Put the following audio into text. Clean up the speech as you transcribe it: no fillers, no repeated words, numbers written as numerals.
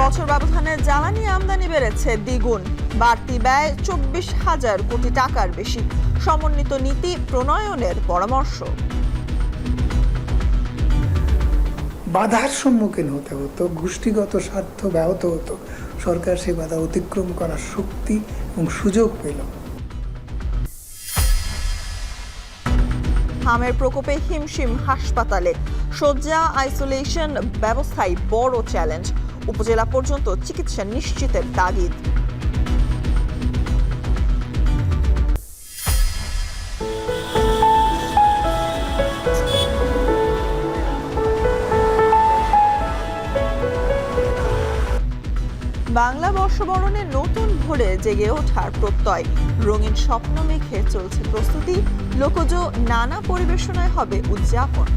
বছর ব্যবধানে জ্বালানি আমদানি বেড়েছে দ্বিগুণ, বাড়তি ব্যয় 24,000 কোটি টাকার বেশি। সমন্বিত নীতি প্রণয়নের পরামর্শ। বাধার সম্মুখীন হতে হতো, গোষ্ঠীগত স্বার্থ ব্যাহত হতো, সরকার সেই বাধা অতিক্রম করার শক্তি এবং সুযোগ পেল। হামের প্রকোপে হিমশিম হাসপাতালে, শয্যা আইসোলেশন ব্যবস্থায় বড় চ্যালেঞ্জ। উপজেলা পর্যন্ত চিকিৎসা নিশ্চিতের তাগিদ। বাংলা বর্ষবরণে নতুন ভোরে জেগে ওঠার প্রত্যয়, রঙিন স্বপ্ন মেখে চলছে প্রস্তুতি। লোকজ নানা পরিবেশনায় হবে উদযাপন।